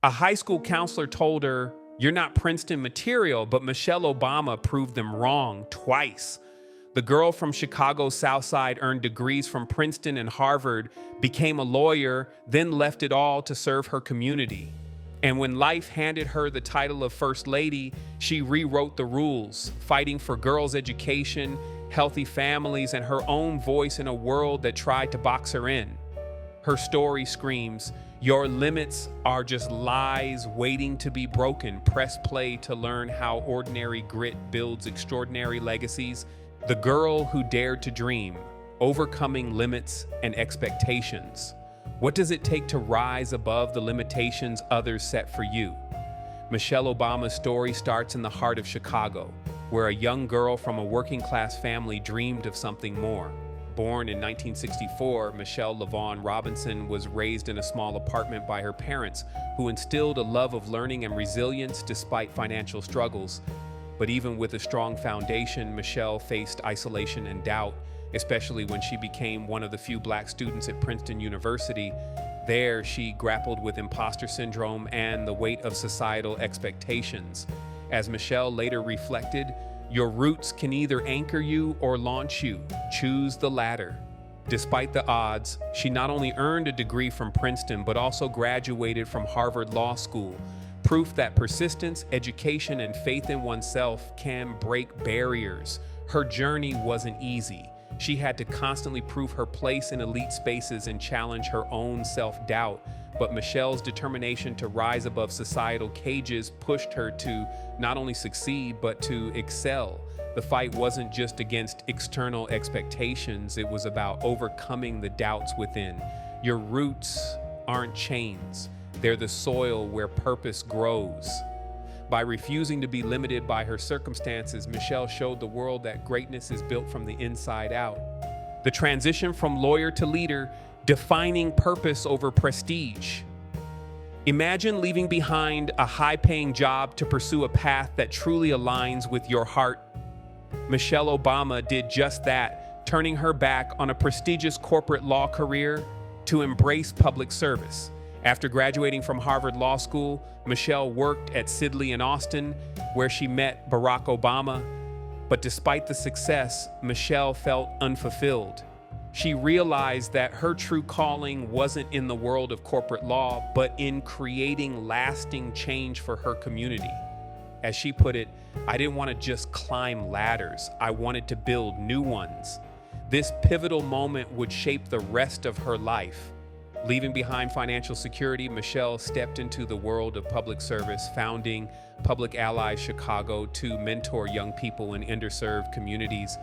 A high school counselor told her, "You're not Princeton material," but Michelle Obama proved them wrong twice. The girl from Chicago's South Side earned degrees from Princeton and Harvard, became a lawyer, then left it all to serve her community. And when life handed her the title of First Lady, she rewrote the rules, fighting for girls' education, healthy families, and her own voice in a world that tried to box her in. Her story screams, "Your limits are just lies waiting to be broken." Press play to learn how ordinary grit builds extraordinary legacies. The girl who dared to dream, overcoming limits and expectations. What does it take to rise above the limitations others set for you? Michelle Obama's story starts in the heart of Chicago, where a young girl from a working-class family dreamed of something more. Born in 1964, Michelle LaVaughn Robinson was raised in a small apartment by her parents, who instilled a love of learning and resilience despite financial struggles. But even with a strong foundation, Michelle faced isolation and doubt, especially when she became one of the few Black students at Princeton University. There, she grappled with imposter syndrome and the weight of societal expectations. As Michelle later reflected, "Your roots can either anchor you or launch you. Choose the latter." Despite the odds, she not only earned a degree from Princeton, but also graduated from Harvard Law School. Proof that persistence, education, and faith in oneself can break barriers. Her journey wasn't easy. She had to constantly prove her place in elite spaces and challenge her own self-doubt. But Michelle's determination to rise above societal cages pushed her to not only succeed, but to excel. The fight wasn't just against external expectations, it was about overcoming the doubts within. Your roots aren't chains. They're the soil where purpose grows. By refusing to be limited by her circumstances, Michelle showed the world that greatness is built from the inside out. The transition from lawyer to leader, defining purpose over prestige. Imagine leaving behind a high-paying job to pursue a path that truly aligns with your heart. Michelle Obama did just that, turning her back on a prestigious corporate law career to embrace public service. After graduating from Harvard Law School, Michelle worked at Sidley in Austin, where she met Barack Obama. But despite the success, Michelle felt unfulfilled. She realized that her true calling wasn't in the world of corporate law, but in creating lasting change for her community. As she put it, "I didn't want to just climb ladders, I wanted to build new ones." This pivotal moment would shape the rest of her life. Leaving behind financial security, Michelle stepped into the world of public service, founding Public Allies Chicago to mentor young people in underserved communities.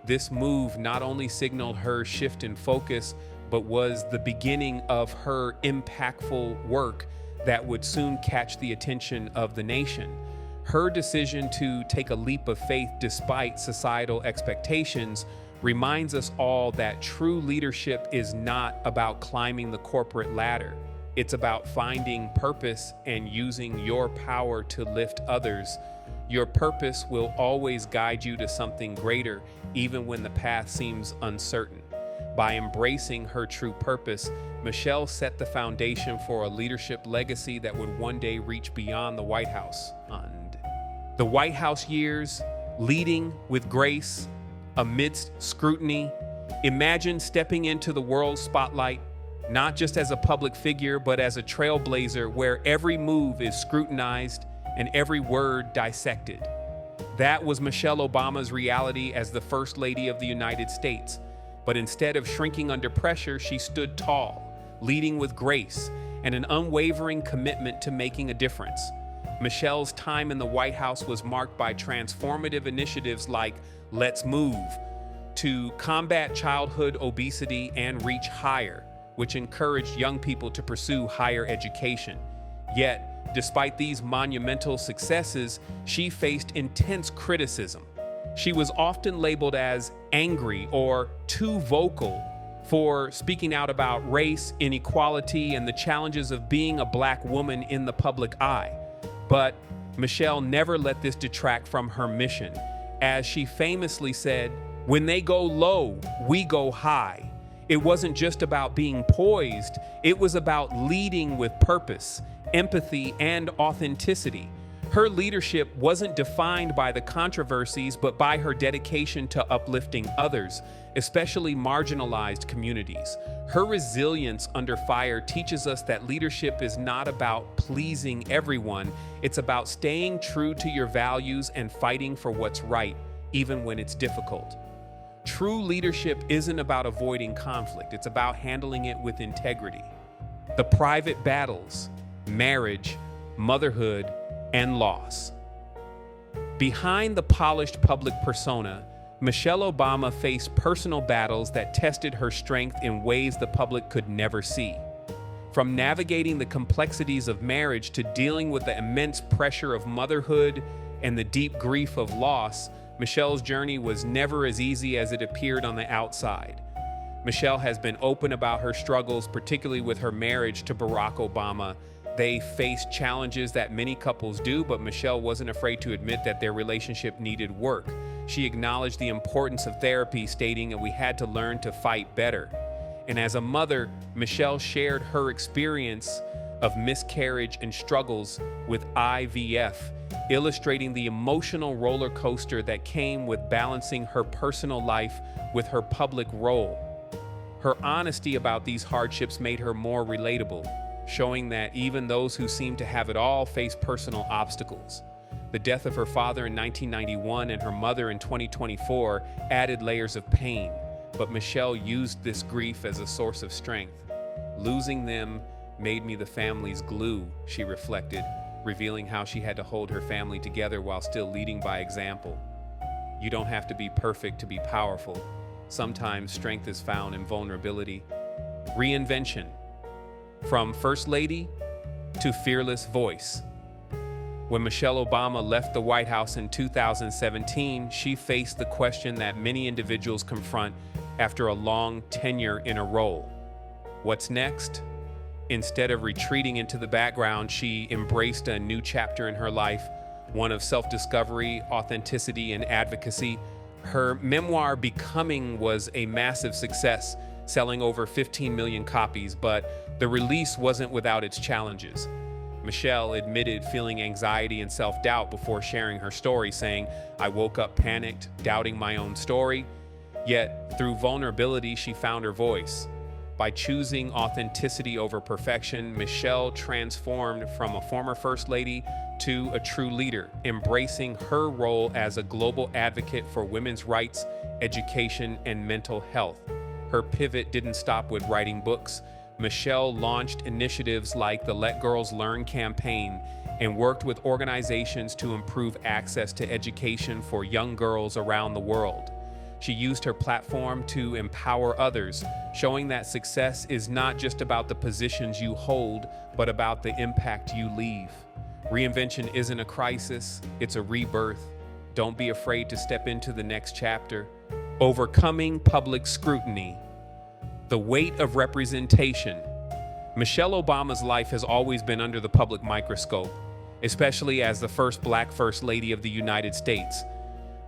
This move not only signaled her shift in focus, but was the beginning of her impactful work that would soon catch the attention of the nation. Her decision to take a leap of faith despite societal expectations reminds us all that true leadership is not about climbing the corporate ladder. It's about finding purpose and using your power to lift others. Your purpose will always guide you to something greater, even when the path seems uncertain. By embracing her true purpose, Michelle set the foundation for a leadership legacy that would one day reach beyond the White House. And the White House years, leading with grace, amidst scrutiny. Imagine stepping into the world spotlight, not just as a public figure, but as a trailblazer where every move is scrutinized and every word dissected. That was Michelle Obama's reality as the First Lady of the United States. But instead of shrinking under pressure, she stood tall, leading with grace and an unwavering commitment to making a difference. Michelle's time in the White House was marked by transformative initiatives like Let's Move, to combat childhood obesity and Reach Higher, which encouraged young people to pursue higher education. Yet, despite these monumental successes, she faced intense criticism. She was often labeled as angry or too vocal for speaking out about race, inequality, and the challenges of being a Black woman in the public eye. But Michelle never let this detract from her mission. As she famously said, "When they go low, we go high." It wasn't just about being poised, it was about leading with purpose. empathy, and authenticity. Her leadership wasn't defined by the controversies, but by her dedication to uplifting others, especially marginalized communities. Her resilience under fire teaches us that leadership is not about pleasing everyone. It's about staying true to your values and fighting for what's right, even when it's difficult. True leadership isn't about avoiding conflict. It's about handling it with integrity. The private battles, marriage, motherhood, and loss. Behind the polished public persona, Michelle Obama faced personal battles that tested her strength in ways the public could never see. From navigating the complexities of marriage to dealing with the immense pressure of motherhood and the deep grief of loss, Michelle's journey was never as easy as it appeared on the outside. Michelle has been open about her struggles, particularly with her marriage to Barack Obama. They faced challenges that many couples do, but Michelle wasn't afraid to admit that their relationship needed work. She acknowledged the importance of therapy, stating that we had to learn to fight better. And as a mother, Michelle shared her experience of miscarriage and struggles with IVF, illustrating the emotional roller coaster that came with balancing her personal life with her public role. Her honesty about these hardships made her more relatable, showing that even those who seem to have it all face personal obstacles. The death of her father in 1991 and her mother in 2024 added layers of pain, but Michelle used this grief as a source of strength. Losing them made me the family's glue, she reflected, revealing how she had to hold her family together while still leading by example. You don't have to be perfect to be powerful. Sometimes strength is found in vulnerability. Reinvention. From First Lady to fearless voice. When Michelle Obama left the White House in 2017, she faced the question that many individuals confront after a long tenure in a role. What's next? Instead of retreating into the background, she embraced a new chapter in her life, one of self-discovery, authenticity, and advocacy. Her memoir, Becoming, was a massive success, selling over 15 million copies, but the release wasn't without its challenges. Michelle admitted feeling anxiety and self-doubt before sharing her story, saying, "I woke up panicked, doubting my own story." Yet, through vulnerability, she found her voice. By choosing authenticity over perfection, Michelle transformed from a former First Lady to a true leader, embracing her role as a global advocate for women's rights, education, and mental health. Her pivot didn't stop with writing books. Michelle launched initiatives like the Let Girls Learn campaign and worked with organizations to improve access to education for young girls around the world. She used her platform to empower others, showing that success is not just about the positions you hold, but about the impact you leave. Reinvention isn't a crisis, it's a rebirth. Don't be afraid to step into the next chapter. Overcoming public scrutiny. The weight of representation. Michelle Obama's life has always been under the public microscope, especially as the first Black First Lady of the United States.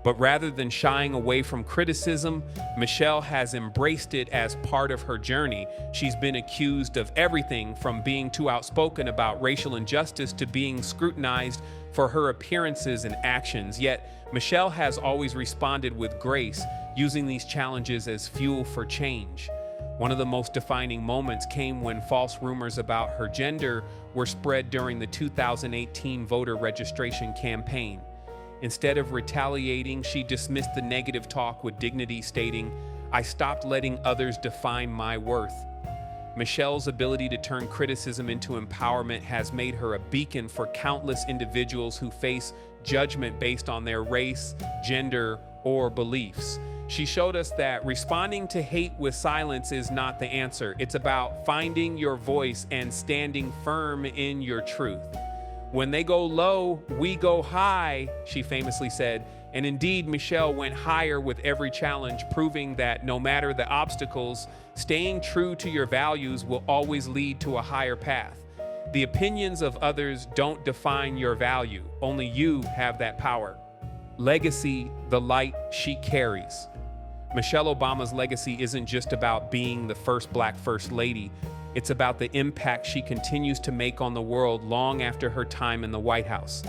But rather than shying away from criticism, Michelle has embraced it as part of her journey. She's been accused of everything from being too outspoken about racial injustice to being scrutinized for her appearances and actions. Yet, Michelle has always responded with grace, using these challenges as fuel for change. One of the most defining moments came when false rumors about her gender were spread during the 2018 voter registration campaign. Instead of retaliating, she dismissed the negative talk with dignity, stating, "I stopped letting others define my worth." Michelle's ability to turn criticism into empowerment has made her a beacon for countless individuals who face judgment based on their race, gender, or beliefs. She showed us that responding to hate with silence is not the answer. It's about finding your voice and standing firm in your truth. "When they go low, we go high," she famously said. And indeed, Michelle went higher with every challenge, proving that no matter the obstacles, staying true to your values will always lead to a higher path. The opinions of others don't define your value. Only you have that power. Legacy, the light she carries. Michelle Obama's legacy isn't just about being the first Black First Lady. It's about the impact she continues to make on the world long after her time in the White House.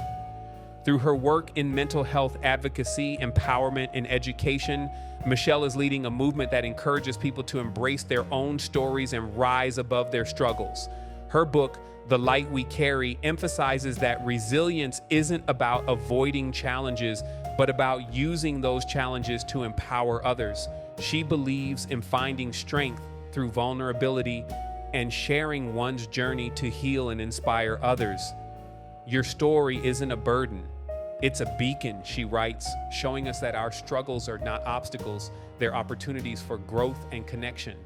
Through her work in mental health advocacy, empowerment, and education, Michelle is leading a movement that encourages people to embrace their own stories and rise above their struggles. Her book, The Light We Carry, emphasizes that resilience isn't about avoiding challenges, but about using those challenges to empower others. She believes in finding strength through vulnerability and sharing one's journey to heal and inspire others. Your story isn't a burden. It's a beacon, she writes, showing us that our struggles are not obstacles, they're opportunities for growth and connection.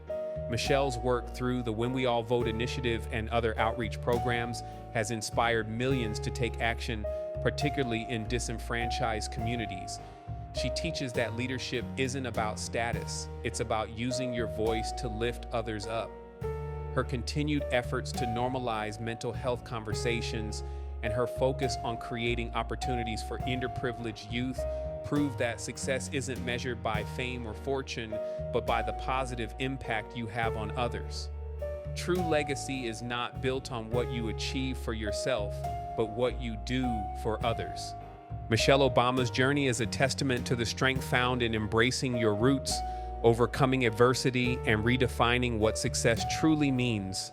Michelle's work through the When We All Vote initiative and other outreach programs has inspired millions to take action, particularly in disenfranchised communities. She teaches that leadership isn't about status, it's about using your voice to lift others up. Her continued efforts to normalize mental health conversations and her focus on creating opportunities for underprivileged youth prove that success isn't measured by fame or fortune, but by the positive impact you have on others. True legacy is not built on what you achieve for yourself, but what you do for others. Michelle Obama's journey is a testament to the strength found in embracing your roots, overcoming adversity, and redefining what success truly means.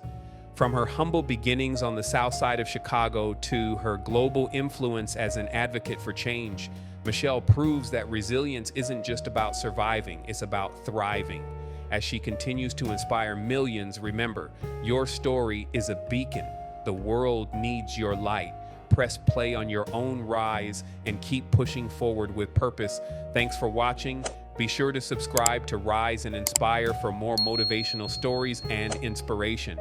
From her humble beginnings on the South Side of Chicago to her global influence as an advocate for change, Michelle proves that resilience isn't just about surviving, it's about thriving. As she continues to inspire millions, remember, your story is a beacon. The world needs your light. Press play on your own rise and keep pushing forward with purpose. Thanks for watching. Be sure to subscribe to Rise and Inspire for more motivational stories and inspiration.